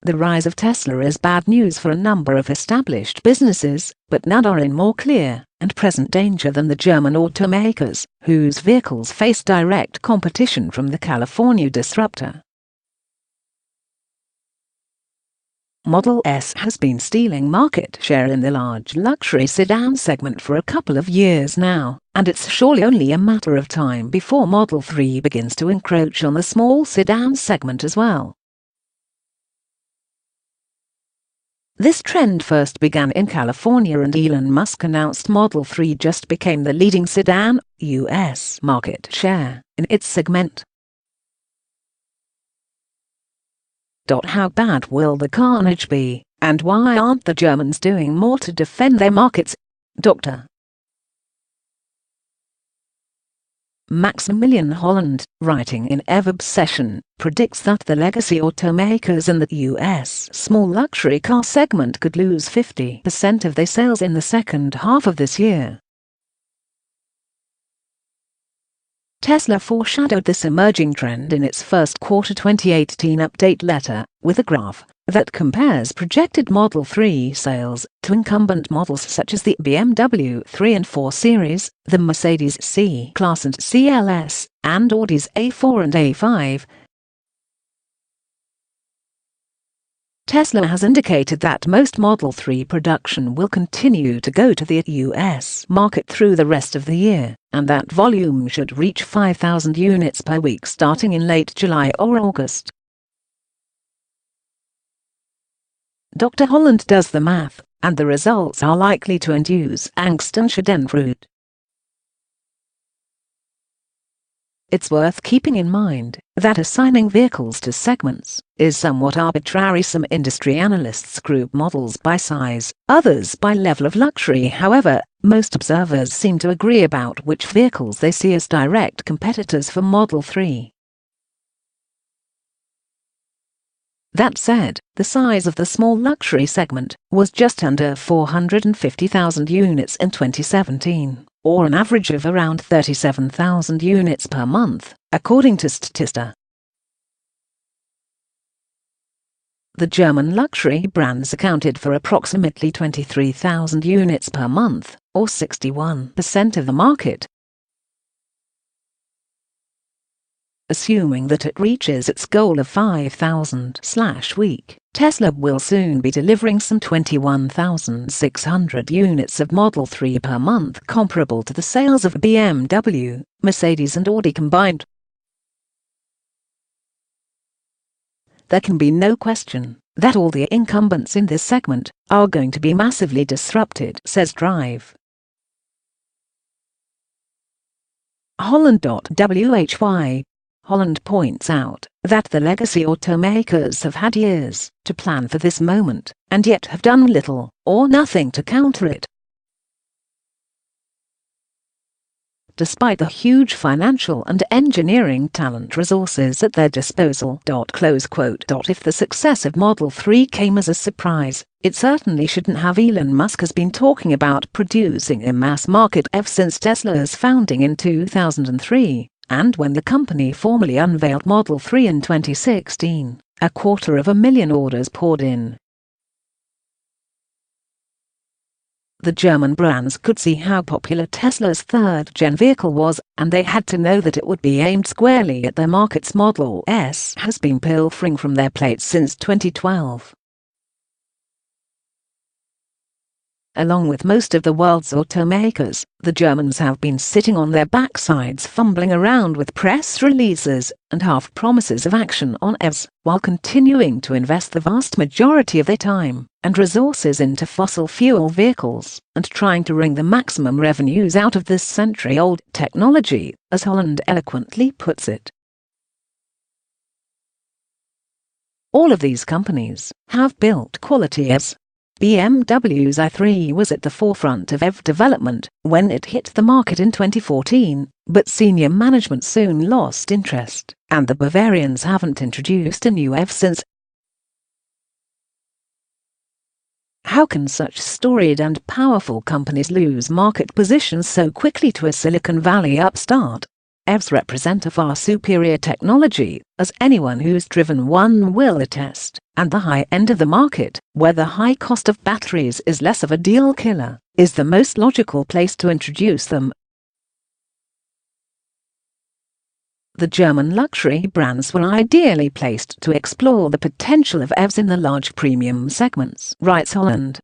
The rise of Tesla is bad news for a number of established businesses, but none are in more clear and present danger than the German automakers, whose vehicles face direct competition from the California disruptor. Model S has been stealing market share in the large luxury sedan segment for a couple of years now, and it's surely only a matter of time before Model 3 begins to encroach on the small sedan segment as well. This trend first began in California, and Elon Musk announced Model 3 just became the leading sedan US market share in its segment. How bad will the carnage be, and why aren't the Germans doing more to defend their markets? Dr. Maximilian Holland, writing in Obsession, predicts that the legacy automakers in the US small luxury car segment could lose 50% of their sales in the second half of this year. Tesla foreshadowed this emerging trend in its first quarter 2018 update letter, with a graph that compares projected Model 3 sales to incumbent models such as the BMW 3 and 4 Series, the Mercedes C-Class and CLS, and Audi's A4 and A5. Tesla has indicated that most Model 3 production will continue to go to the US market through the rest of the year, and that volume should reach 5,000 units per week starting in late July or August. Dr. Holland does the math, and the results are likely to induce angst and schadenfreude. It's worth keeping in mind that assigning vehicles to segments is somewhat arbitrary. Some industry analysts group models by size, others by level of luxury. However, most observers seem to agree about which vehicles they see as direct competitors for Model 3. That said, the size of the small luxury segment was just under 450,000 units in 2017, or an average of around 37,000 units per month, according to Statista. The German luxury brands accounted for approximately 23,000 units per month, or 61% of the market. Assuming that it reaches its goal of 5,000/week, Tesla will soon be delivering some 21,600 units of Model 3 per month, comparable to the sales of BMW, Mercedes and Audi combined. There can be no question that all the incumbents in this segment are going to be massively disrupted, says Drive. Holland.why. Holland points out that the legacy automakers have had years to plan for this moment, and yet have done little or nothing to counter it. Despite the huge financial and engineering talent resources at their disposal. If the success of Model 3 came as a surprise, it certainly shouldn't have. Elon Musk has been talking about producing a mass-market EV since Tesla's founding in 2003. And when the company formally unveiled Model 3 in 2016, 250,000 orders poured in. The German brands could see how popular Tesla's third-gen vehicle was, and they had to know that it would be aimed squarely at their markets. Model S has been pilfering from their plates since 2012. Along with most of the world's automakers, the Germans have been sitting on their backsides fumbling around with press releases and half-promises of action on EVs, while continuing to invest the vast majority of their time and resources into fossil fuel vehicles, and trying to wring the maximum revenues out of this century-old technology, as Holland eloquently puts it. All of these companies have built quality EVs. BMW's i3 was at the forefront of EV development when it hit the market in 2014, but senior management soon lost interest, and the Bavarians haven't introduced a new EV since. How can such storied and powerful companies lose market positions so quickly to a Silicon Valley upstart? EVs represent a far superior technology, as anyone who's driven one will attest, and the high end of the market, where the high cost of batteries is less of a deal killer, is the most logical place to introduce them. The German luxury brands were ideally placed to explore the potential of EVs in the large premium segments, writes Holland.